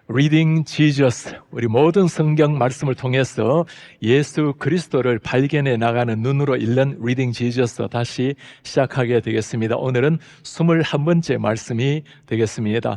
Reading Jesus, 우리 모든 성경 말씀을 통해서 예수 그리스도를 발견해 나가는 눈으로 읽는 Reading Jesus 다시 시작하게 되겠습니다. 오늘은 21번째 말씀이 되겠습니다.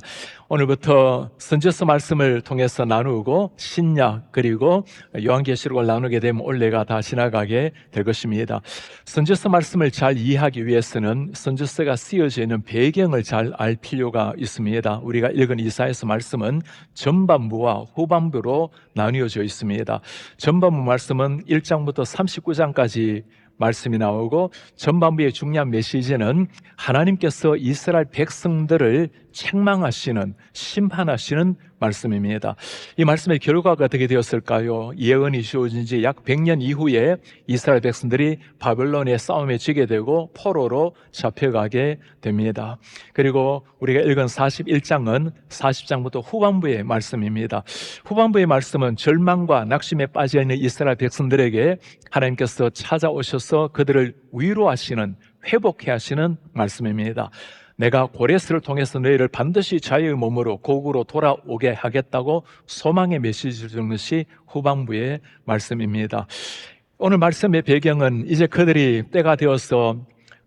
오늘부터 선지서 말씀을 통해서 나누고 신약 그리고 요한계시록을 나누게 되면 올해가 다 지나가게 될 것입니다. 선지서 말씀을 잘 이해하기 위해서는 선지서가 쓰여져 있는 배경을 잘 알 필요가 있습니다. 우리가 읽은 이사야서 말씀은 전반부와 후반부로 나뉘어져 있습니다. 전반부 말씀은 1장부터 39장까지 말씀이 나오고, 전반부의 중요한 메시지는 하나님께서 이스라엘 백성들을 책망하시는, 심판하시는 말씀입니다. 이 말씀의 결과가 어떻게 되었을까요? 예언이 주어진 지 약 100년 이후에 이스라엘 백성들이 바벨론의 싸움에 지게 되고 포로로 잡혀가게 됩니다. 그리고 우리가 읽은 41장은 40장부터 후반부의 말씀입니다. 후반부의 말씀은 절망과 낙심에 빠져있는 이스라엘 백성들에게 하나님께서 찾아오셔서 그들을 위로하시는, 회복해 하시는 말씀입니다. 내가 고레스를 통해서 너희를 반드시 자유의 몸으로 고국으로 돌아오게 하겠다고 소망의 메시지를 주는 것이 후반부의 말씀입니다. 오늘 말씀의 배경은 이제 그들이 때가 되어서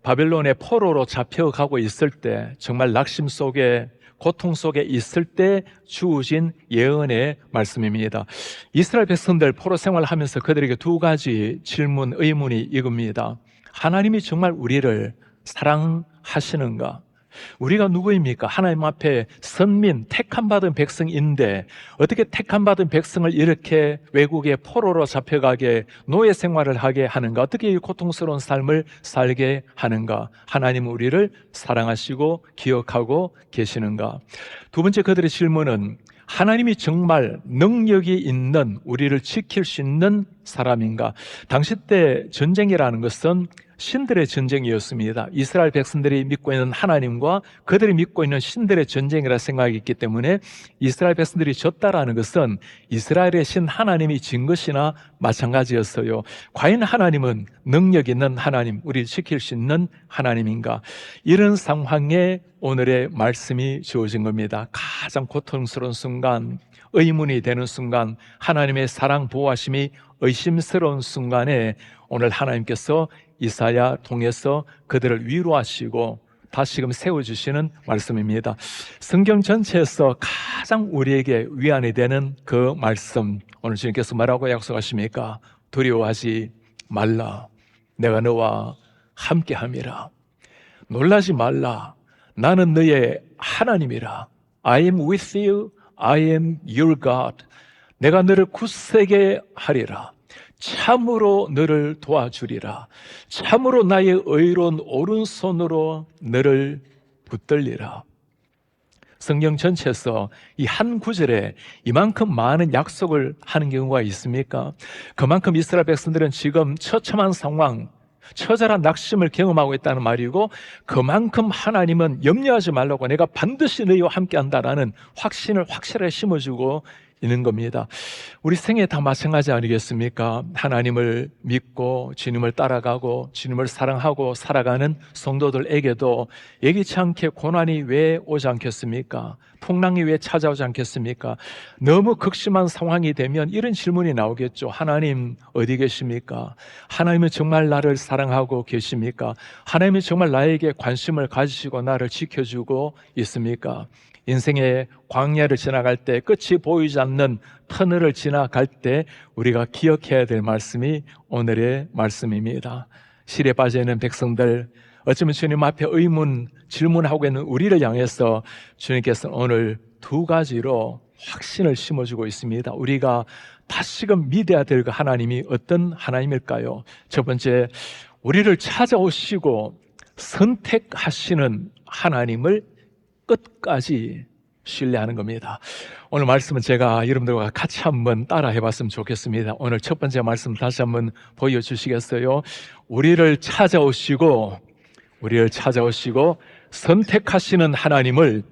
바벨론의 포로로 잡혀가고 있을 때, 정말 낙심 속에, 고통 속에 있을 때 주어진 예언의 말씀입니다. 이스라엘 백성들 포로 생활하면서 그들에게 두 가지 질문, 의문이 이겁니다. 하나님이 정말 우리를 사랑하시는가? 우리가 누구입니까? 하나님 앞에 선민, 택함받은 백성인데 어떻게 택함받은 백성을 이렇게 외국에 포로로 잡혀가게, 노예 생활을 하게 하는가? 어떻게 이 고통스러운 삶을 살게 하는가? 하나님은 우리를 사랑하시고 기억하고 계시는가? 두 번째 그들의 질문은 하나님이 정말 능력이 있는, 우리를 지킬 수 있는 사람인가? 당시 때 전쟁이라는 것은 신들의 전쟁이었습니다. 이스라엘 백성들이 믿고 있는 하나님과 그들이 믿고 있는 신들의 전쟁이라 생각이 있기 때문에 이스라엘 백성들이 졌다라는 것은 이스라엘의 신 하나님이 진 것이나 마찬가지였어요. 과연 하나님은 능력 있는 하나님, 우리를 지킬 수 있는 하나님인가? 이런 상황에 오늘의 말씀이 주어진 겁니다. 가장 고통스러운 순간, 의문이 되는 순간, 하나님의 사랑 보호하심이 의심스러운 순간에 오늘 하나님께서 이사야 통해서 그들을 위로하시고 다시금 세워주시는 말씀입니다. 성경 전체에서 가장 우리에게 위안이 되는 그 말씀, 오늘 주님께서 뭐라고 약속하십니까? 두려워하지 말라, 내가 너와 함께함이라. 놀라지 말라, 나는 너의 하나님이라. I am with you, I am your God. 내가 너를 굳세게 하리라. 참으로 너를 도와주리라. 참으로 나의 의로운 오른손으로 너를 붙들리라. 성경 전체에서 이 한 구절에 이만큼 많은 약속을 하는 경우가 있습니까? 그만큼 이스라엘 백성들은 지금 처참한 상황, 처절한 낙심을 경험하고 있다는 말이고, 그만큼 하나님은 염려하지 말라고, 내가 반드시 너희와 함께 한다라는 확신을 확실하게 심어주고 있는 겁니다. 우리 생애 다 마찬가지 아니겠습니까? 하나님을 믿고 주님을 따라가고 주님을 사랑하고 살아가는 성도들에게도 예기치 않게 고난이 왜 오지 않겠습니까? 풍랑이 왜 찾아오지 않겠습니까? 너무 극심한 상황이 되면 이런 질문이 나오겠죠. 하나님 어디 계십니까? 하나님은 정말 나를 사랑하고 계십니까? 하나님은 정말 나에게 관심을 가지시고 나를 지켜주고 있습니까? 인생의 광야를 지나갈 때, 끝이 보이지 않는 터널을 지나갈 때 우리가 기억해야 될 말씀이 오늘의 말씀입니다. 실에 빠져 있는 백성들, 어쩌면 주님 앞에 의문, 질문하고 있는 우리를 향해서 주님께서는 오늘 두 가지로 확신을 심어주고 있습니다. 우리가 다시금 믿어야 될 그 하나님이 어떤 하나님일까요? 첫 번째, 우리를 찾아오시고 선택하시는 하나님을 끝까지 신뢰하는 겁니다. 오늘 말씀은 제가 여러분들과 같이 한번 따라 해봤으면 좋겠습니다. 오늘 첫 번째 말씀 다시 한번 보여주시겠어요? 우리를 찾아오시고 선택하시는 하나님을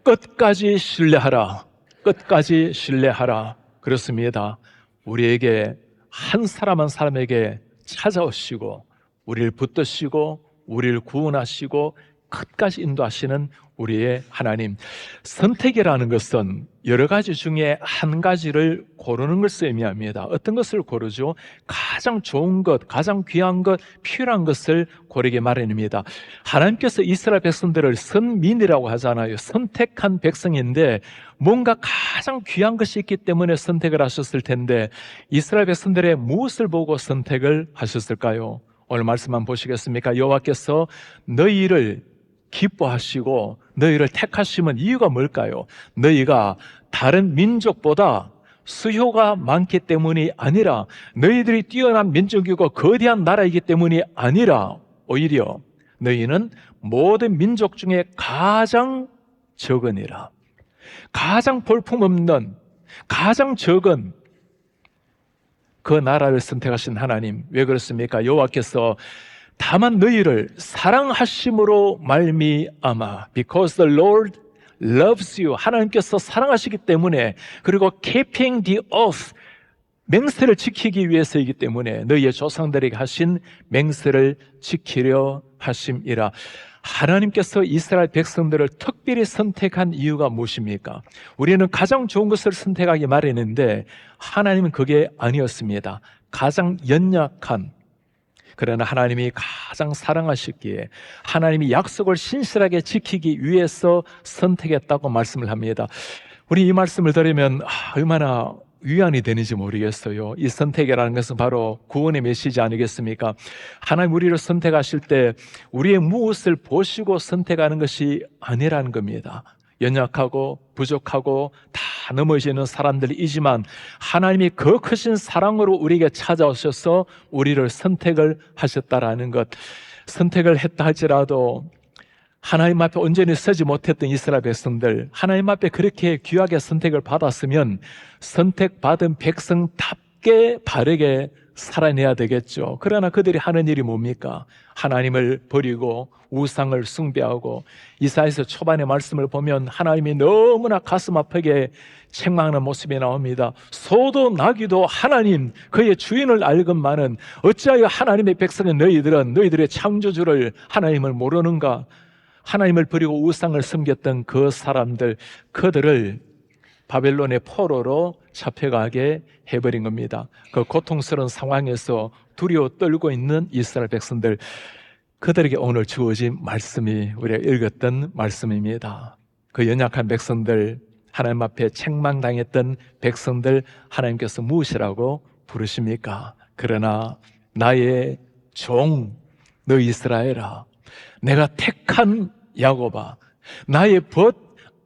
끝까지 신뢰하라. 끝까지 신뢰하라. 그렇습니다. 우리에게 한 사람 한 사람에게 찾아오시고 우리를 붙드시고 우리를 구원하시고 끝까지 인도하시는 우리의 하나님. 선택이라는 것은 여러 가지 중에 한 가지를 고르는 것을 의미합니다. 어떤 것을 고르죠? 가장 좋은 것, 가장 귀한 것, 필요한 것을 고르게 마련입니다. 하나님께서 이스라엘 백성들을 선민이라고 하잖아요. 선택한 백성인데 뭔가 가장 귀한 것이 있기 때문에 선택을 하셨을 텐데 이스라엘 백성들의 무엇을 보고 선택을 하셨을까요? 오늘 말씀 한번 보시겠습니까? 여호와께서 너희를 기뻐하시고 너희를 택하시면 이유가 뭘까요? 너희가 다른 민족보다 수요가 많기 때문이 아니라 너희들이 뛰어난 민족이고 거대한 나라이기 때문이 아니라 오히려 너희는 모든 민족 중에 가장 적으니라. 가장 볼품없는, 가장 적은 그 나라를 선택하신 하나님. 왜 그렇습니까? 여호와께서 다만 너희를 사랑하심으로 말미암아, because the Lord loves you, 하나님께서 사랑하시기 때문에, 그리고 keeping the oath, 맹세를 지키기 위해서이기 때문에 너희의 조상들에게 하신 맹세를 지키려 하심이라. 하나님께서 이스라엘 백성들을 특별히 선택한 이유가 무엇입니까? 우리는 가장 좋은 것을 선택하기 마련인데 하나님은 그게 아니었습니다. 가장 연약한, 그러나 하나님이 가장 사랑하셨기에 하나님이 약속을 신실하게 지키기 위해서 선택했다고 말씀을 합니다. 우리 이 말씀을 들으면 얼마나 위안이 되는지 모르겠어요. 이 선택이라는 것은 바로 구원의 메시지 아니겠습니까? 하나님 우리를 선택하실 때 우리의 무엇을 보시고 선택하는 것이 아니라는 겁니다. 연약하고 부족하고 다 넘어지는 사람들이지만 하나님이 그 크신 사랑으로 우리에게 찾아오셔서 우리를 선택을 하셨다라는 것. 선택을 했다 할지라도 하나님 앞에 온전히 서지 못했던 이스라엘 백성들, 하나님 앞에 그렇게 귀하게 선택을 받았으면 선택받은 백성답게 바르게 살아내야 되겠죠. 그러나 그들이 하는 일이 뭡니까? 하나님을 버리고 우상을 숭배하고, 이사야서 초반의 말씀을 보면 하나님이 너무나 가슴 아프게 책망하는 모습이 나옵니다. 소도 나귀도 하나님 그의 주인을 알건만은 어찌하여 하나님의 백성인 너희들은 너희들의 창조주를 하나님을 모르는가? 하나님을 버리고 우상을 섬겼던 그 사람들, 그들을 바벨론의 포로로 잡혀가게 해버린 겁니다. 그 고통스러운 상황에서 두려워 떨고 있는 이스라엘 백성들, 그들에게 오늘 주어진 말씀이 우리가 읽었던 말씀입니다. 그 연약한 백성들, 하나님 앞에 책망당했던 백성들, 하나님께서 무엇이라고 부르십니까? 그러나 나의 종, 너 이스라엘아, 내가 택한 야곱아, 나의 벗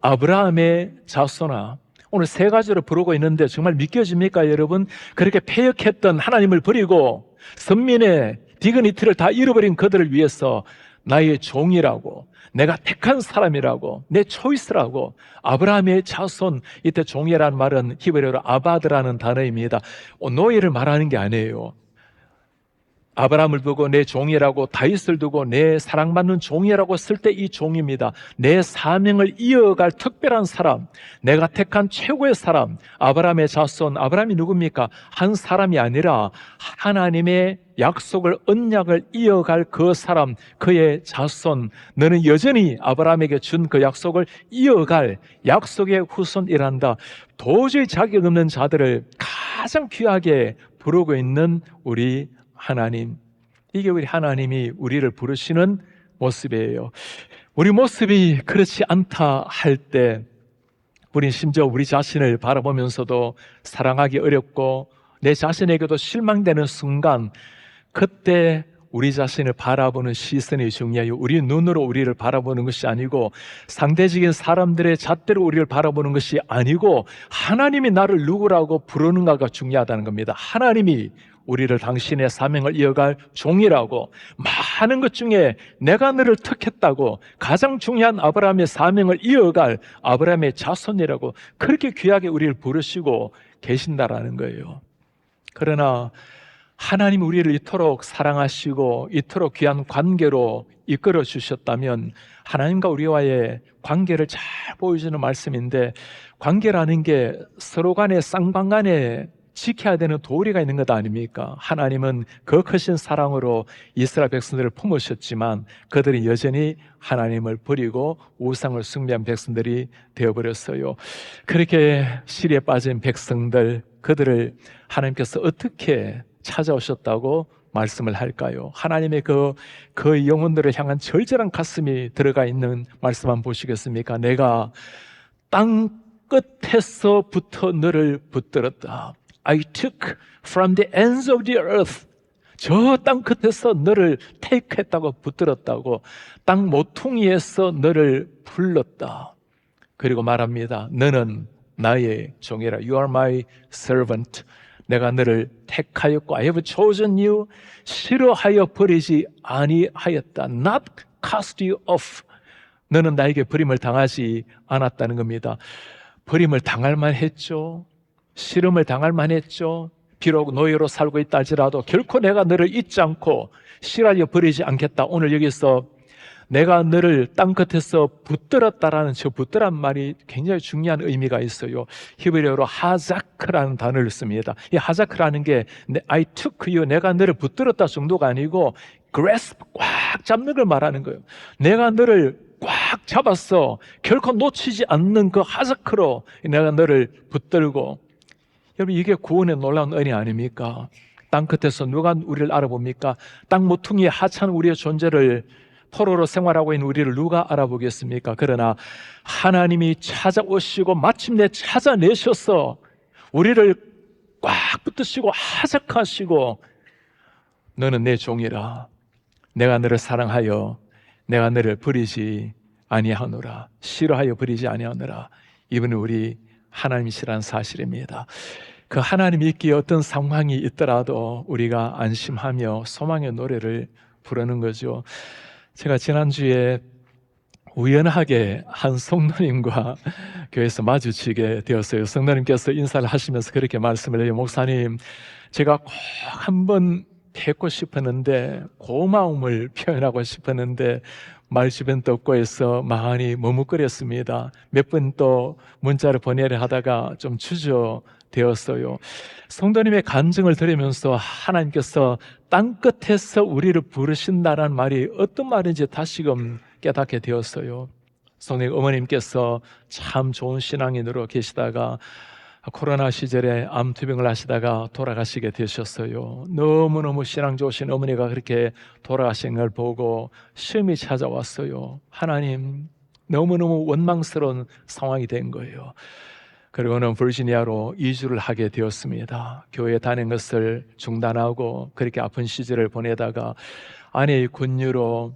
아브라함의 자손아. 오늘 세 가지로 부르고 있는데 정말 믿겨집니까, 여러분? 그렇게 패역했던 하나님을 버리고 선민의 디그니티를 다 잃어버린 그들을 위해서 나의 종이라고, 내가 택한 사람이라고, 내 초이스라고, 아브라함의 자손. 이때 종이라는 말은 히브리어로 아바드라는 단어입니다. 노예를 말하는 게 아니에요. 아브라함을 두고 내 종이라고, 다윗을 두고 내 사랑받는 종이라고 쓸 때 이 종입니다. 내 사명을 이어갈 특별한 사람, 내가 택한 최고의 사람, 아브라함의 자손. 아브라함이 누굽니까? 한 사람이 아니라 하나님의 약속을, 언약을 이어갈 그 사람, 그의 자손. 너는 여전히 아브라함에게 준 그 약속을 이어갈 약속의 후손이란다. 도저히 자격 없는 자들을 가장 귀하게 부르고 있는 우리 하나님. 이게 우리 하나님이 우리를 부르시는 모습이에요. 우리 모습이 그렇지 않다 할 때 우린 심지어 우리 자신을 바라보면서도 사랑하기 어렵고 내 자신에게도 실망되는 순간, 그때 우리 자신을 바라보는 시선이 중요해요. 우리 눈으로 우리를 바라보는 것이 아니고, 상대적인 사람들의 잣대로 우리를 바라보는 것이 아니고, 하나님이 나를 누구라고 부르는가가 중요하다는 겁니다. 하나님이 우리를 당신의 사명을 이어갈 종이라고, 많은 것 중에 내가 너를 택했다고, 가장 중요한 아브라함의 사명을 이어갈 아브라함의 자손이라고 그렇게 귀하게 우리를 부르시고 계신다라는 거예요. 그러나 하나님 우리를 이토록 사랑하시고 이토록 귀한 관계로 이끌어 주셨다면 하나님과 우리와의 관계를 잘 보여주는 말씀인데, 관계라는 게 서로 간에 쌍방간에 지켜야 되는 도리가 있는 것 아닙니까? 하나님은 그 크신 사랑으로 이스라엘 백성들을 품으셨지만 그들이 여전히 하나님을 버리고 우상을 숭배한 백성들이 되어버렸어요. 그렇게 시리에 빠진 백성들, 그들을 하나님께서 어떻게 찾아오셨다고 말씀을 할까요? 하나님의 그 영혼들을 향한 절절한 가슴이 들어가 있는 말씀 한번 보시겠습니까? 내가 땅 끝에서부터 너를 붙들었다. I took from the ends of the earth. 저 땅 끝에서 너를 테이크했다고, 붙들었다고. 땅 모퉁이에서 너를 불렀다. 그리고 말합니다. 너는 나의 종이라. You are my servant. 내가 너를 택하였고 I have chosen you. 싫어하여 버리지 아니하였다. Not cast you off. 너는 나에게 버림을 당하지 않았다는 겁니다. 버림을 당할 만했죠. 시름을 당할 만했죠. 비록 노예로 살고 있다 할지라도 결코 내가 너를 잊지 않고 싫어하여 버리지 않겠다. 오늘 여기서 내가 너를 땅끝에서 붙들었다라는 저 붙들란 말이 굉장히 중요한 의미가 있어요. 히브리어로 하자크라는 단어를 씁니다. 이 하자크라는 게 I took you, 내가 너를 붙들었다 정도가 아니고 grasp, 꽉 잡는 걸 말하는 거예요. 내가 너를 꽉 잡았어. 결코 놓치지 않는 그 하자크로 내가 너를 붙들고. 여러분, 이게 구원의 놀라운 은혜 아닙니까? 땅끝에서 누가 우리를 알아봅니까? 땅 모퉁이에 하찮은 우리의 존재를, 포로로 생활하고 있는 우리를 누가 알아보겠습니까? 그러나 하나님이 찾아오시고 마침내 찾아내셔서 우리를 꽉 붙드시고 하작하시고 너는 내 종이라. 내가 너를 사랑하여 내가 너를 버리지 아니하노라. 싫어하여 버리지 아니하노라. 이분은 우리 하나님이시라는 사실입니다. 그 하나님 있기에 어떤 상황이 있더라도 우리가 안심하며 소망의 노래를 부르는 거죠. 제가 지난주에 우연하게 한 성도님과 교회에서 마주치게 되었어요. 성도님께서 인사를 하시면서 그렇게 말씀을 해요. 목사님, 제가 꼭 한번 뵙고 싶었는데, 고마움을 표현하고 싶었는데 말 주변도 없고 해서 많이 머뭇거렸습니다. 몇 번 또 문자를 보내려 하다가 좀 주저되었어요. 성도님의 간증을 들으면서 하나님께서 땅끝에서 우리를 부르신다는 말이 어떤 말인지 다시금 깨닫게 되었어요. 성도님 어머님께서 참 좋은 신앙인으로 계시다가 코로나 시절에 암투병을 하시다가 돌아가시게 되셨어요. 너무너무 신앙 좋으신 어머니가 그렇게 돌아가신 걸 보고 시험이 찾아왔어요. 하나님, 너무너무 원망스러운 상황이 된 거예요. 그리고는 버지니아로 이주를 하게 되었습니다. 교회 다니는 것을 중단하고 그렇게 아픈 시절을 보내다가 아내의 권유로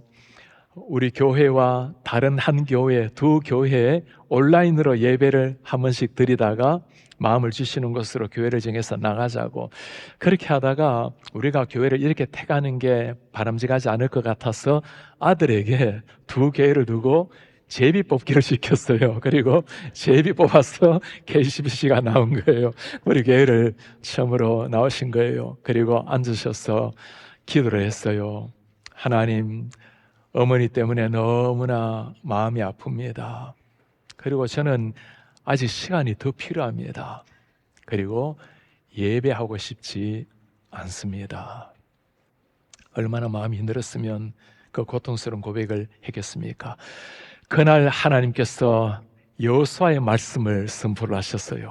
우리 교회와 다른 한 교회, 두 교회에 온라인으로 예배를 한 번씩 드리다가 마음을 주시는 것으로 교회를 정해서 나가자고. 그렇게 하다가 우리가 교회를 이렇게 택하는 게 바람직하지 않을 것 같아서 아들에게 두 교회를 두고 제비 뽑기를 시켰어요. 그리고 제비 뽑아서 KCBC가 나온 거예요. 우리 교회를 처음으로 나오신 거예요. 그리고 앉으셔서 기도를 했어요. 하나님, 어머니 때문에 너무나 마음이 아픕니다. 그리고 저는 아직 시간이 더 필요합니다. 그리고 예배하고 싶지 않습니다. 얼마나 마음이 힘들었으면 그 고통스러운 고백을 했겠습니까? 그날 하나님께서 여호수아의 말씀을 선포를 하셨어요.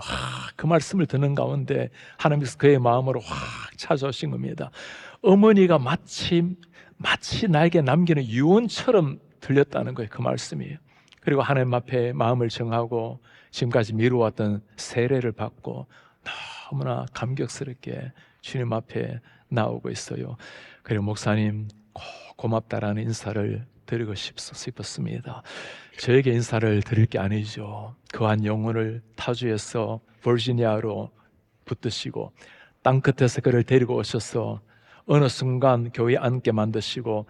그 말씀을 듣는 가운데 하나님께서 그의 마음으로 확 찾아오신 겁니다. 어머니가 마치 나에게 남기는 유언처럼 들렸다는 거예요. 그 말씀이에요. 그리고 하나님 앞에 마음을 정하고 지금까지 미루었던 세례를 받고 너무나 감격스럽게 주님 앞에 나오고 있어요. 그리고 목사님 고맙다라는 인사를 드리고 싶었습니다. 저에게 인사를 드릴 게 아니죠. 그 한 영혼을 타주에서 버지니아로 붙드시고 땅끝에서 그를 데리고 오셔서 어느 순간 교회에 앉게 만드시고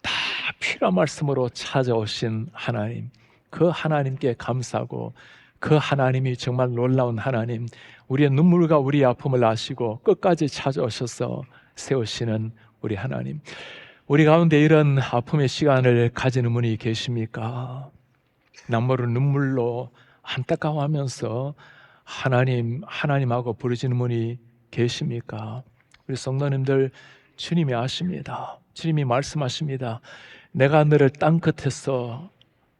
다 필요한 말씀으로 찾아오신 하나님, 그 하나님께 감사하고 그 하나님이 정말 놀라운 하나님, 우리의 눈물과 우리의 아픔을 아시고 끝까지 찾아오셔서 세우시는 우리 하나님. 우리 가운데 이런 아픔의 시간을 가지는 분이 계십니까? 남모르는 눈물로 안타까워하면서 하나님하고 부르짖는 분이 계십니까? 우리 성도님들, 주님이 아십니다. 주님이 말씀하십니다. 내가 너를 땅끝에서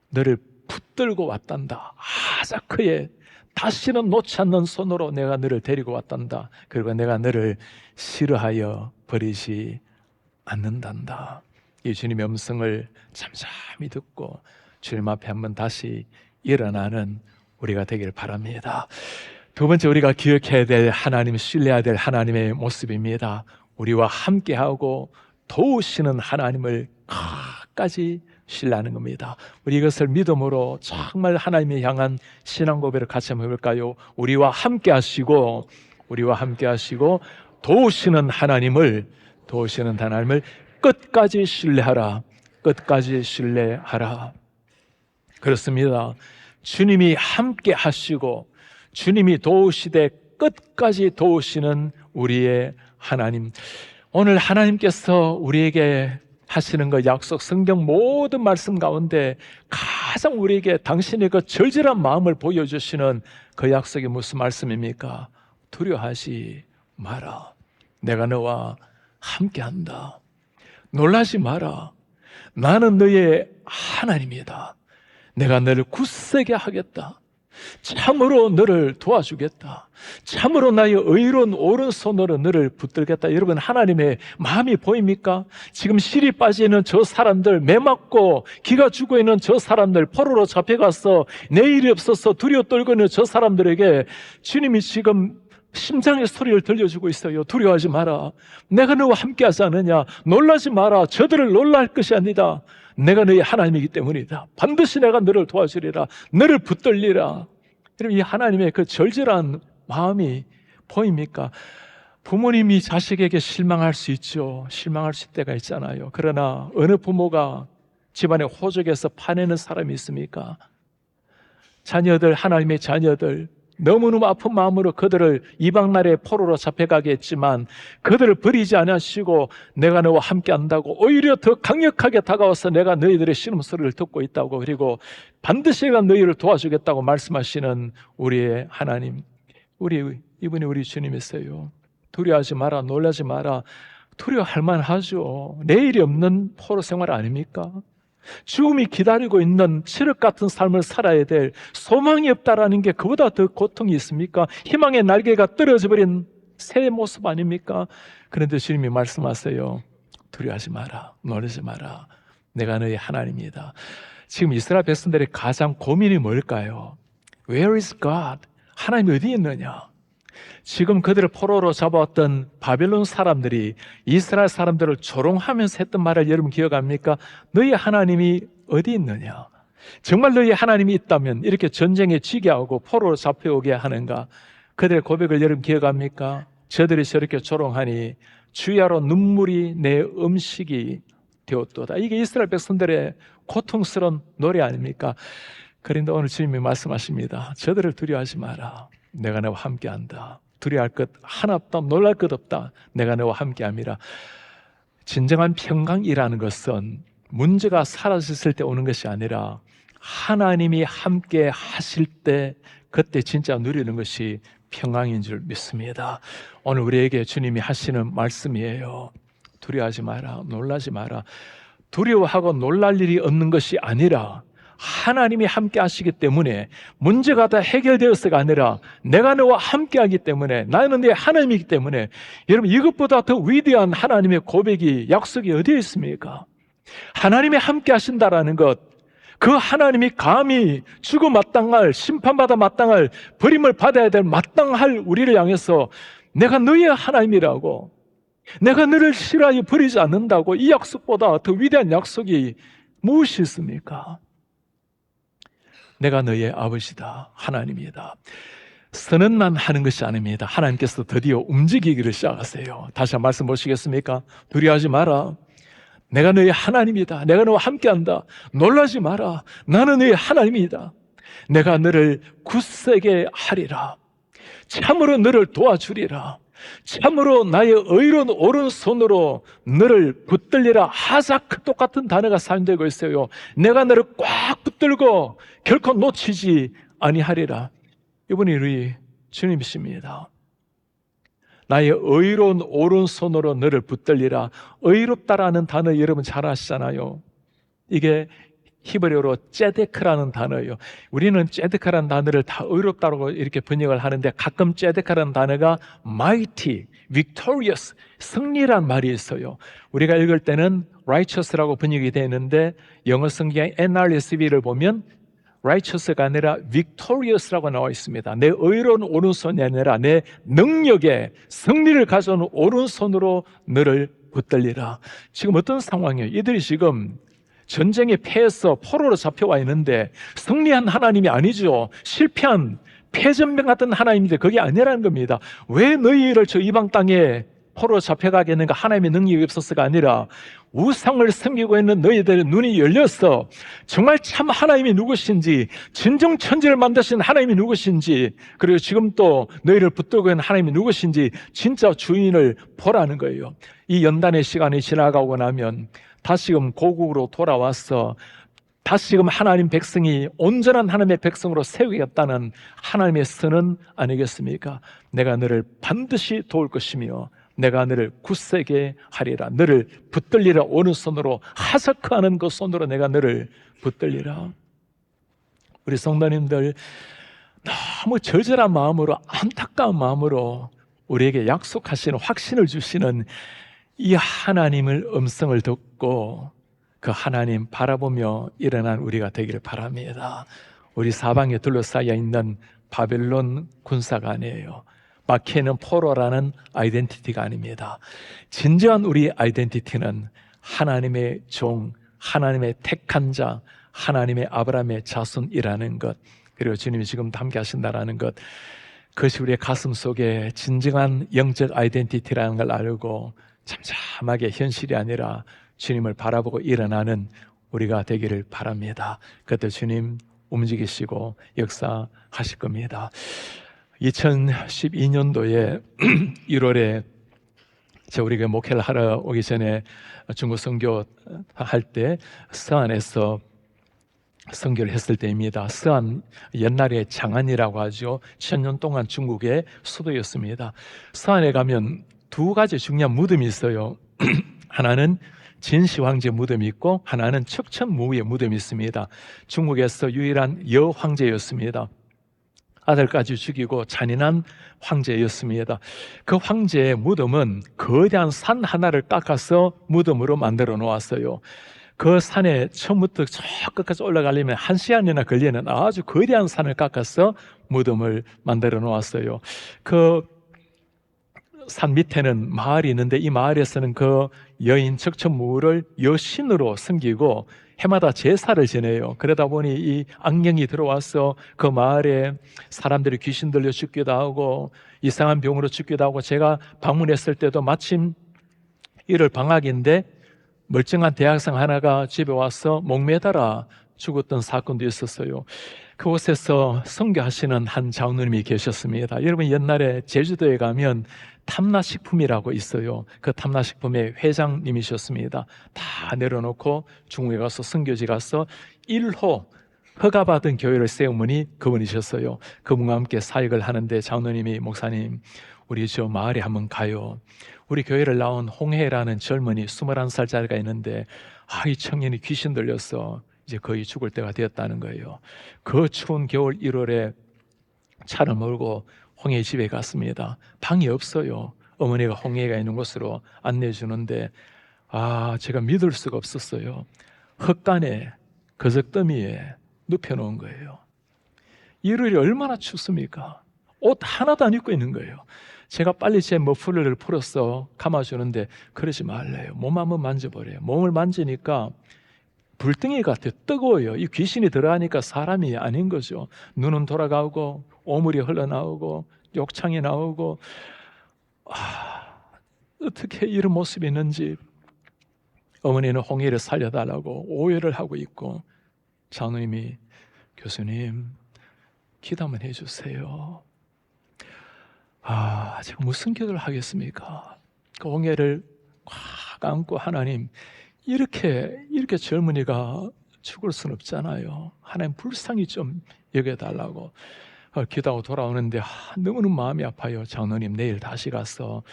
너를 붙들고 왔단다. 아자크에 다시는 놓지 않는 손으로 내가 너를 데리고 왔단다. 그리고 내가 너를 싫어하여 버리지 않는단다. 이 주님의 음성을 잠잠히 듣고 주님 앞에 한번 다시 일어나는 우리가 되길 바랍니다. 두 번째, 우리가 기억해야 될 하나님, 신뢰해야 될 하나님의 모습입니다. 우리와 함께하고 도우시는 하나님을 끝까지 신뢰하는 겁니다. 우리 이것을 믿음으로 정말 하나님을 향한 신앙 고백을 같이 한번 해볼까요? 우리와 함께 하시고 도우시는 하나님을 끝까지 신뢰하라. 끝까지 신뢰하라. 그렇습니다. 주님이 함께 하시고 주님이 도우시되 끝까지 도우시는 우리의 하나님. 오늘 하나님께서 우리에게 하시는 그 약속, 성경 모든 말씀 가운데 가장 우리에게 당신의 그 절절한 마음을 보여주시는 그 약속이 무슨 말씀입니까? 두려워하지 마라. 내가 너와 함께한다. 놀라지 마라. 나는 너의 하나님이다. 내가 너를 굳세게 하겠다. 참으로 너를 도와주겠다. 참으로 나의 의로운 오른손으로 너를 붙들겠다. 여러분, 하나님의 마음이 보입니까? 지금 실이 빠지는 저 사람들, 매 맞고 기가 죽어 있는 저 사람들, 포로로 잡혀가서 내일이 없어서 두려워 떨고 있는 저 사람들에게 주님이 지금 심장의 소리를 들려주고 있어요. 두려워하지 마라. 내가 너와 함께하지 않느냐. 놀라지 마라. 저들을 놀랄 것이 아니다. 내가 너의 하나님이기 때문이다. 반드시 내가 너를 도와주리라. 너를 붙들리라. 여러분, 이 하나님의 그 절절한 마음이 보입니까? 부모님이 자식에게 실망할 수 있죠. 실망할 수 있을 때가 있잖아요. 그러나 어느 부모가 집안에 호적에서 파내는 사람이 있습니까? 자녀들, 하나님의 자녀들, 너무너무 아픈 마음으로 그들을 이방 나라의 포로로 잡혀가게 했지만 그들을 버리지 않으시고 내가 너와 함께 한다고 오히려 더 강력하게 다가와서 내가 너희들의 신음소리를 듣고 있다고, 그리고 반드시 내가 너희를 도와주겠다고 말씀하시는 우리의 하나님, 이분이 우리 주님이세요. 두려워하지 마라. 놀라지 마라. 두려워할 만하죠. 내일이 없는 포로 생활 아닙니까? 죽음이 기다리고 있는 칠흑 같은 삶을 살아야 될, 소망이 없다라는 게 그보다 더 고통이 있습니까? 희망의 날개가 떨어져 버린 새의 모습 아닙니까? 그런데 주님이 말씀하세요. 두려워하지 마라. 놀라지 마라. 내가 너의 하나님이다. 지금 이스라엘 백성들의 가장 고민이 뭘까요? Where is God? 하나님이 어디 있느냐? 지금 그들을 포로로 잡아왔던 바벨론 사람들이 이스라엘 사람들을 조롱하면서 했던 말을 여러분 기억합니까? 너희 하나님이 어디 있느냐? 정말 너희 하나님이 있다면 이렇게 전쟁에 지게 하고 포로로 잡혀오게 하는가? 그들의 고백을 여러분 기억합니까? 저들이 저렇게 조롱하니 주야로 눈물이 내 음식이 되었도다. 이게 이스라엘 백성들의 고통스러운 노래 아닙니까? 그런데 오늘 주님이 말씀하십니다. 저들을 두려워하지 마라. 내가 너와 함께한다. 두려워할 것 하나 없다. 놀랄 것 없다. 내가 너와 함께함이라. 진정한 평강이라는 것은 문제가 사라졌을 때 오는 것이 아니라 하나님이 함께 하실 때 그때 진짜 누리는 것이 평강인 줄 믿습니다. 오늘 우리에게 주님이 하시는 말씀이에요. 두려워하지 마라. 놀라지 마라. 두려워하고 놀랄 일이 없는 것이 아니라 하나님이 함께 하시기 때문에 문제가 다 해결되었어가 아니라 내가 너와 함께 하기 때문에, 나는 내 하나님이기 때문에, 여러분 이것보다 더 위대한 하나님의 고백이, 약속이 어디에 있습니까? 하나님이 함께 하신다라는 것, 그 하나님이 감히 죽어 마땅할, 심판받아 마땅할, 버림을 받아야 될 마땅할 우리를 향해서 내가 너의 하나님이라고, 내가 너를 싫어하여 버리지 않는다고, 이 약속보다 더 위대한 약속이 무엇이 있습니까? 내가 너의 아버지다. 하나님이다. 선언만 하는 것이 아닙니다. 하나님께서 드디어 움직이기를 시작하세요. 다시 한 번 말씀 보시겠습니까? 두려워하지 마라. 내가 너의 하나님이다. 내가 너와 함께한다. 놀라지 마라. 나는 너의 하나님이다. 내가 너를 굳세게 하리라. 참으로 너를 도와주리라. 참으로 나의 의로운 오른손으로 너를 붙들리라. 하자크 똑같은 단어가 사용되고 있어요. 내가 너를 꽉 붙들고 결코 놓치지 아니하리라. 이분이 우리 주님이십니다. 나의 의로운 오른손으로 너를 붙들리라. 의롭다라는 단어 여러분 잘 아시잖아요. 이게 히브리어로 ጼ데크라는 단어예요. 우리는 ጼ데크라는 단어를 다 의롭다고 이렇게 번역을 하는데 가끔 ጼ데크라는 단어가 mighty, victorious, 승리란 말이 있어요. 우리가 읽을 때는 righteous라고 번역이 되는데 영어 성경의 NRSV를 보면 righteous가 아니라 victorious라고 나와 있습니다. 내 의로운 오른손이 아니라 내 능력의 승리를 가져오는 오른손으로 너를 붙들리라. 지금 어떤 상황이에요? 이들이 지금 전쟁에 패해서 포로로 잡혀와 있는데 승리한 하나님이 아니죠. 실패한 패전병 같은 하나님인데 그게 아니라는 겁니다. 왜 너희를 저 이방 땅에 포로로 잡혀가게 했는가? 하나님의 능력이 없어서가 아니라 우상을 섬기고 있는 너희들의 눈이 열렸어. 정말 참 하나님이 누구신지, 진정 천지를 만드신 하나님이 누구신지, 그리고 지금 또 너희를 붙들고 있는 하나님이 누구신지 진짜 주인을 보라는 거예요. 이 연단의 시간이 지나가고 나면 다시금 고국으로 돌아와서 다시금 하나님 백성이 온전한 하나님의 백성으로 세우겠다는 하나님의 선언 아니겠습니까? 내가 너를 반드시 도울 것이며 내가 너를 굳세게 하리라. 너를 붙들리라. 오른손으로 하석하는 그 손으로 내가 너를 붙들리라. 우리 성도님들 너무 절절한 마음으로 안타까운 마음으로 우리에게 약속하시는 확신을 주시는 이 하나님을 음성을 듣고 그 하나님 바라보며 일어난 우리가 되기를 바랍니다. 우리 사방에 둘러싸여 있는 바벨론 군사가 아니에요. 마케는 포로라는 아이덴티티가 아닙니다. 진정한 우리 아이덴티티는 하나님의 종, 하나님의 택한 자, 하나님의 아브라함의 자손이라는 것, 그리고 주님이 지금 함께 하신다라는 것, 그것이 우리의 가슴 속에 진정한 영적 아이덴티티라는 걸 알고 잠잠하게 현실이 아니라 주님을 바라보고 일어나는 우리가 되기를 바랍니다. 그때 주님 움직이시고 역사하실 겁니다. 2012년도에 1월에 우리가 목회를 하러 오기 전에 중국 선교 할 때 서안에서 선교를 했을 때입니다. 서안, 옛날에 장안이라고 하죠. 1000년 동안 중국의 수도였습니다. 서안에 가면 두 가지 중요한 무덤이 있어요. 하나는 진시 황제 무덤이 있고 하나는 척천무의 무덤이 있습니다. 중국에서 유일한 여황제였습니다. 아들까지 죽이고 잔인한 황제였습니다. 그 황제의 무덤은 거대한 산 하나를 깎아서 무덤으로 만들어 놓았어요. 그 산에 처음부터 저 끝까지 올라가려면 1시간이나 걸리는 아주 거대한 산을 깎아서 무덤을 만들어 놓았어요. 그 산 밑에는 마을이 있는데 이 마을에서는 그 여인 척천무를 여신으로 섬기고 해마다 제사를 지내요. 그러다 보니 이 악령이 들어와서 그 마을에 사람들이 귀신 들려 죽기도 하고 이상한 병으로 죽기도 하고, 제가 방문했을 때도 마침 1월 방학인데 멀쩡한 대학생 하나가 집에 와서 목매달아 죽었던 사건도 있었어요. 그곳에서 선교하시는 한 장로님이 계셨습니다. 여러분, 옛날에 제주도에 가면 탐라식품이라고 있어요. 그 탐라식품의 회장님이셨습니다. 다 내려놓고 중국에 가서 선교지 가서 1호 허가받은 교회를 세운 분이 그분이셨어요. 그분과 함께 사역을 하는데 장로님이, 목사님, 우리 저 마을에 한번 가요. 우리 교회를 나온 홍해라는 젊은이 21살짜리가 있는데 이 청년이 귀신 들려서 이제 거의 죽을 때가 되었다는 거예요. 그 추운 겨울 1월에 차를 몰고 홍해 집에 갔습니다. 방이 없어요. 어머니가 홍해가 있는 곳으로 안내해 주는데 제가 믿을 수가 없었어요. 흙간에 거적더미에 눕혀놓은 거예요. 1월이 얼마나 춥습니까? 옷 하나도 안 입고 있는 거예요. 제가 빨리 제 머플러를 풀어서 감아주는데 그러지 말래요. 몸 한번 만져보래요. 몸을 만지니까 불덩이 같아요. 뜨거워요. 이 귀신이 들어가니까 사람이 아닌 거죠. 눈은 돌아가고 오물이 흘러나오고 욕창이 나오고 어떻게 이런 모습이 있는지. 어머니는 홍해를 살려달라고 오해를 하고 있고, 장로님이 교수님 기도 한번 해주세요. 제가 무슨 기도를 하겠습니까? 그 홍해를 꽉 안고, 하나님, 이렇게 젊은이가 죽을 수는 없잖아요. 하나님 불쌍히 좀 여겨달라고. 기도하고 돌아오는데 너무너무 마음이 아파요. 장로님 내일 다시 가서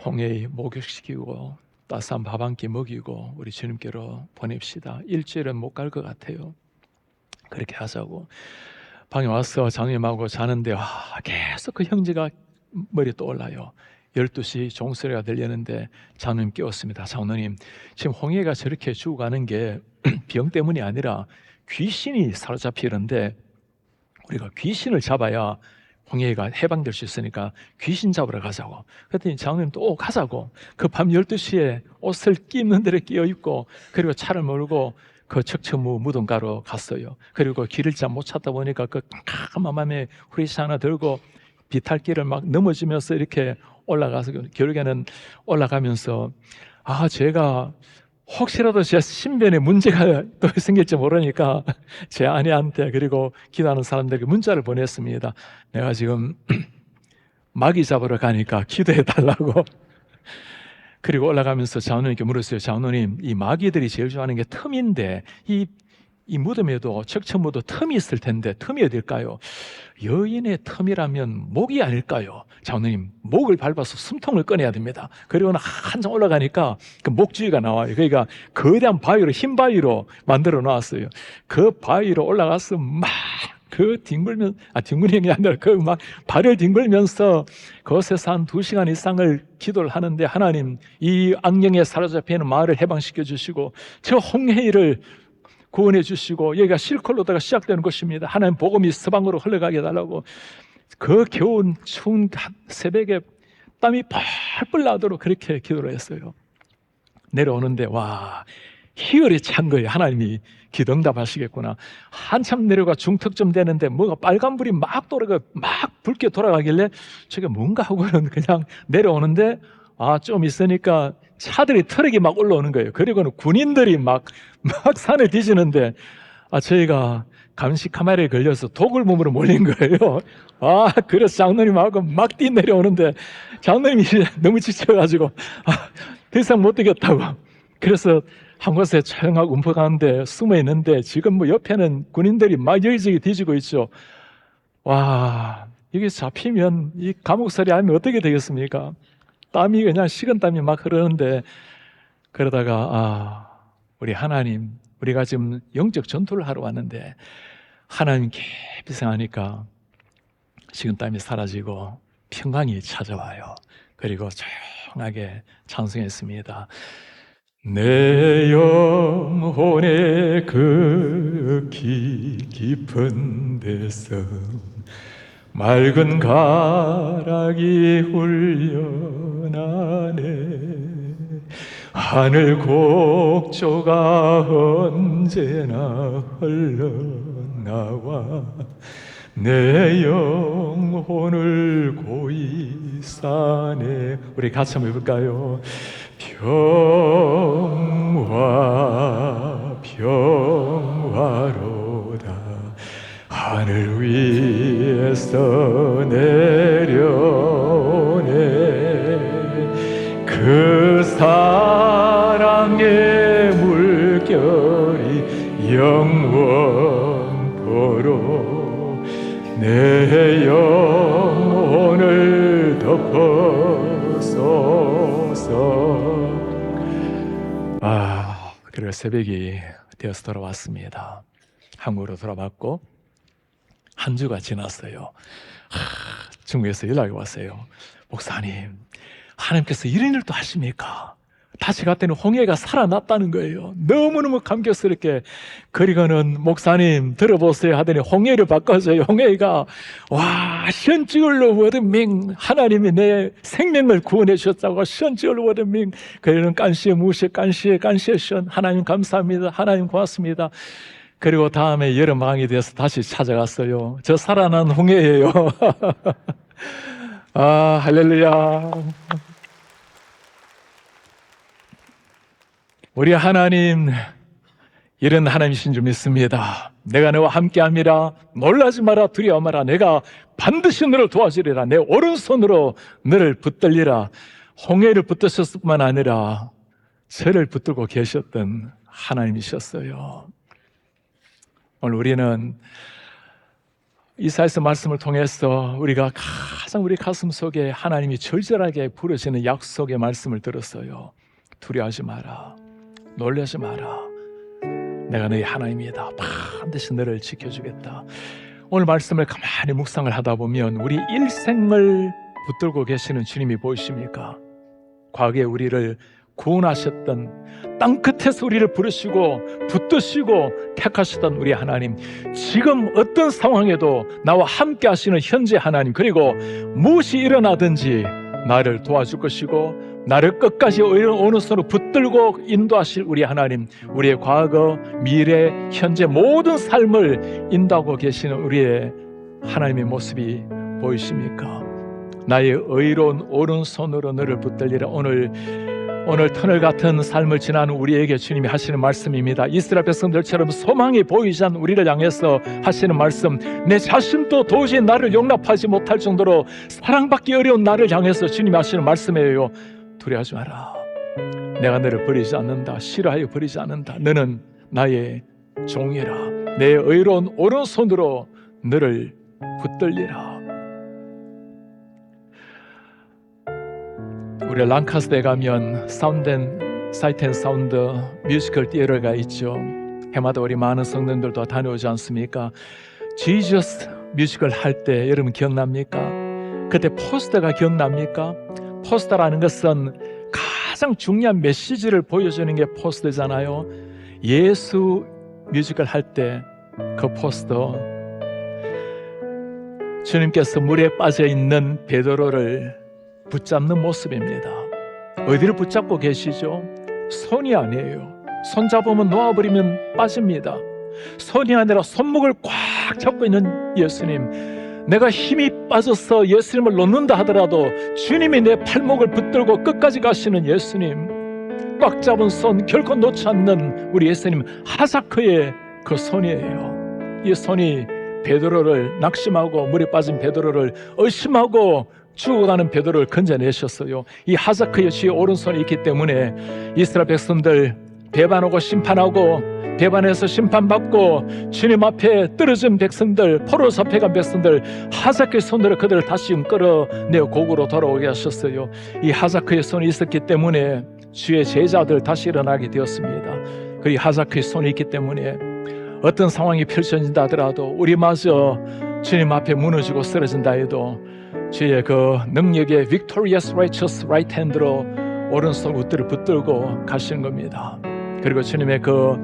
홍해 목욕시키고 따스한 밥 한 끼 먹이고 우리 주님께로 보냅시다. 일주일은 못 갈 것 같아요. 그렇게 하자고 방에 와서 장로님하고 자는데 계속 그 형제가 머리에 떠올라요. 12시 종소리가 들리는데 장로님 깨웠습니다. 장로님, 지금 홍해가 저렇게 죽어가는 게 병 때문이 아니라 귀신이 사로잡히는데 우리가 귀신을 잡아야 홍해가 해방될 수 있으니까 귀신 잡으러 가자고. 그랬더니 장로님 또 가자고. 그 밤 12시에 옷을 끼입는 대로 끼어 입고 그리고 차를 몰고 그 척추무 무덤가로 갔어요. 그리고 길을 잘 못 찾다 보니까 그 깜깜한 밤에 후리시 하나 들고 비탈길을 막 넘어지면서 이렇게 올라가서 결국에는 올라가면서 제가 혹시라도 제 신변에 문제가 또 생길지 모르니까 제 아내한테 그리고 기도하는 사람들에게 문자를 보냈습니다. 내가 지금 마귀 잡으러 가니까 기도해 달라고. 그리고 올라가면서 장로님께 물었어요. 장로님, 이 마귀들이 제일 좋아하는 게 틈인데 이 무덤에도 척추무도 틈이 있을 텐데 틈이 어딜까요? 여인의 틈이라면 목이 아닐까요? 장로님, 목을 밟아서 숨통을 꺼내야 됩니다. 그리고는 한참 올라가니까 그 목주위가 나와요. 그러니까 거대한 바위로, 흰 바위로 만들어 놨어요. 그 바위로 올라가서 막 그 뒹굴는 게 아니라 그 막 발을 뒹굴면서 그곳에서 한 2시간 이상을 기도를 하는데 하나님, 이 악령에 사로잡혀 있는 마을을 해방시켜 주시고 저 홍해를 구원해 주시고 여기가 실컬로다가 시작되는 곳입니다. 하나님 복음이 서방으로 흘러가게 해달라고. 그 겨운 추운 새벽에 땀이 펄펄 나도록 그렇게 기도를 했어요. 내려오는데 희열이 찬 거예요. 하나님이 기도 응답하시겠구나. 한참 내려가 중턱쯤 되는데 뭐가 빨간불이 막 붉게 돌아가길래 저게 뭔가 하고는 그냥 내려오는데 좀 있으니까 차들이 트럭이 막 올라오는 거예요. 그리고는 군인들이 막 산을 뒤지는데 저희가 감시 카메라에 걸려서 독을 몸으로 몰린 거예요. 그래서 장로님하고 막 뛰내려오는데 장로님이 너무 지쳐가지고 더 이상 못 뛰겠다고. 그래서 한 곳에 조용하고 움푹한데 숨어 있는데 지금 옆에는 군인들이 막 여기저기 뒤지고 있죠. 여기 잡히면 이 감옥살이 하면 어떻게 되겠습니까? 땀이 그냥 식은땀이 막 흐르는데 그러다가 우리 하나님, 우리가 지금 영적 전투를 하러 왔는데 하나님 깊이 생각하니까 식은땀이 사라지고 평강이 찾아와요. 그리고 조용하게 찬송했습니다. 내 영혼의 그 깊은 데서 맑은 가락이 훈련하네. 하늘 곡조가 언제나 흘러나와 내 영혼을 고이 싸네. 우리 같이 한번 해볼까요? 평화로다 하늘 위에서 내려오네. 그 사랑의 물결이 영원토록 내 영혼을 덮어소서. 그리고 새벽이 되어서 돌아왔습니다. 한국으로 돌아왔고 한 주가 지났어요. 중국에서 연락이 왔어요. 목사님, 하나님께서 이런 일도 하십니까? 다시 갔더니 홍해가 살아났다는 거예요. 너무너무 감격스럽게. 그리고는 목사님 들어보세요 하더니 홍해를 바꿔줘요. 홍해가 현지얼로 워드밍, 하나님이 내 생명을 구원해 주셨다고 현지얼로 워드밍. 그리고는 깐시에 무시에 깐시에 션. 하나님 감사합니다. 하나님 고맙습니다. 그리고 다음에 여름방학이 돼서 다시 찾아갔어요. 저 살아난 홍해예요. 할렐루야. 우리 하나님, 이런 하나님이신 줄 믿습니다. 내가 너와 함께함이라. 놀라지 마라, 두려워 마라. 내가 반드시 너를 도와주리라. 내 오른손으로 너를 붙들리라. 홍해를 붙드셨을 뿐만 아니라 저를 붙들고 계셨던 하나님이셨어요. 오늘 우리는 이사야서 말씀을 통해서 우리가 가장 우리 가슴 속에 하나님이 절절하게 부르시는 약속의 말씀을 들었어요. 두려워하지 마라, 놀라지 마라, 내가 너희 하나님이다. 반드시 너를 지켜주겠다. 오늘 말씀을 가만히 묵상을 하다 보면 우리 일생을 붙들고 계시는 주님이 보이십니까? 과거에 우리를 구원하셨던, 땅끝에서 우리를 부르시고 붙드시고 택하셨던 우리 하나님, 지금 어떤 상황에도 나와 함께 하시는 현재 하나님, 그리고 무엇이 일어나든지 나를 도와줄 것이고 나를 끝까지 오른손으로 붙들고 인도하실 우리 하나님, 우리의 과거, 미래, 현재 모든 삶을 인도하고 계시는 우리의 하나님의 모습이 보이십니까? 나의 의로운 오른손으로 너를 붙들리라. 오늘 터널 같은 삶을 지나는 우리에게 주님이 하시는 말씀입니다. 이스라엘 백성들처럼 소망이 보이지 않는 우리를 향해서 하시는 말씀, 내 자신도 도저히 나를 용납하지 못할 정도로 사랑받기 어려운 나를 향해서 주님이 하시는 말씀이에요. 두려워하지 마라, 내가 너를 버리지 않는다, 싫어하여 버리지 않는다, 너는 나의 종이라, 내 의로운 오른손으로 너를 붙들리라. 우리 랑카스터에 가면 사이트 앤 사운드 뮤지컬 티어터가 있죠. 해마다 우리 많은 성도들도 다녀오지 않습니까? 지저스 뮤지컬 할 때 여러분 기억납니까? 그때 포스터가 기억납니까? 포스터라는 것은 가장 중요한 메시지를 보여주는 게 포스터잖아요. 예수 뮤지컬 할 때 그 포스터, 주님께서 물에 빠져 있는 베드로를 붙잡는 모습입니다. 어디를 붙잡고 계시죠? 손이 아니에요. 손 잡으면 놓아버리면 빠집니다. 손이 아니라 손목을 꽉 잡고 있는 예수님, 내가 힘이 빠져서 예수님을 놓는다 하더라도 주님이 내 팔목을 붙들고 끝까지 가시는 예수님, 꽉 잡은 손 결코 놓지 않는 우리 예수님, 하사크의 그 손이에요. 이 손이 베드로를, 낙심하고 물에 빠진 베드로를, 의심하고 죽어가는 베드로를 건져내셨어요. 이 하사크의 주의 오른손이 있기 때문에 이스라엘 백성들 배반하고 심판하고, 배반해서 심판받고 주님 앞에 떨어진 백성들, 포로 잡혀간 백성들, 하사크의 손으로 그들을 다시 끌어내어 고국으로 돌아오게 하셨어요. 이 하사크의 손이 있었기 때문에 주의 제자들 다시 일어나게 되었습니다. 그 하사크의 손이 있기 때문에 어떤 상황이 펼쳐진다 하더라도 우리마저 주님 앞에 무너지고 쓰러진다 해도 주의 그 능력의 victorious righteous right hand로 오른손 우들을 붙들고 가시는 겁니다. 그리고 주님의 그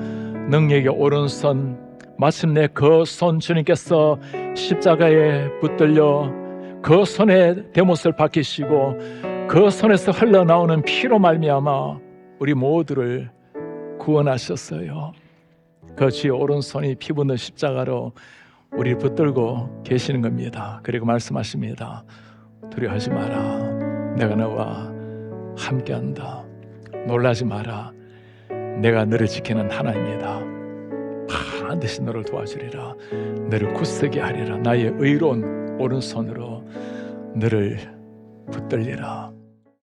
능력의 오른손, 마침내 그 손, 주님께서 십자가에 붙들려 그 손의 대못을 박히시고 그 손에서 흘러나오는 피로 말미암아 우리 모두를 구원하셨어요. 그 주의 오른손이 피 묻는 십자가로 우리를 붙들고 계시는 겁니다. 그리고 말씀하십니다. 두려워하지 마라, 내가 너와 함께한다. 놀라지 마라, 내가 너를 지키는 하나님이다. 반드시 너를 도와주리라. 너를 굳세게 하리라. 나의 의로운 오른손으로 너를 붙들리라.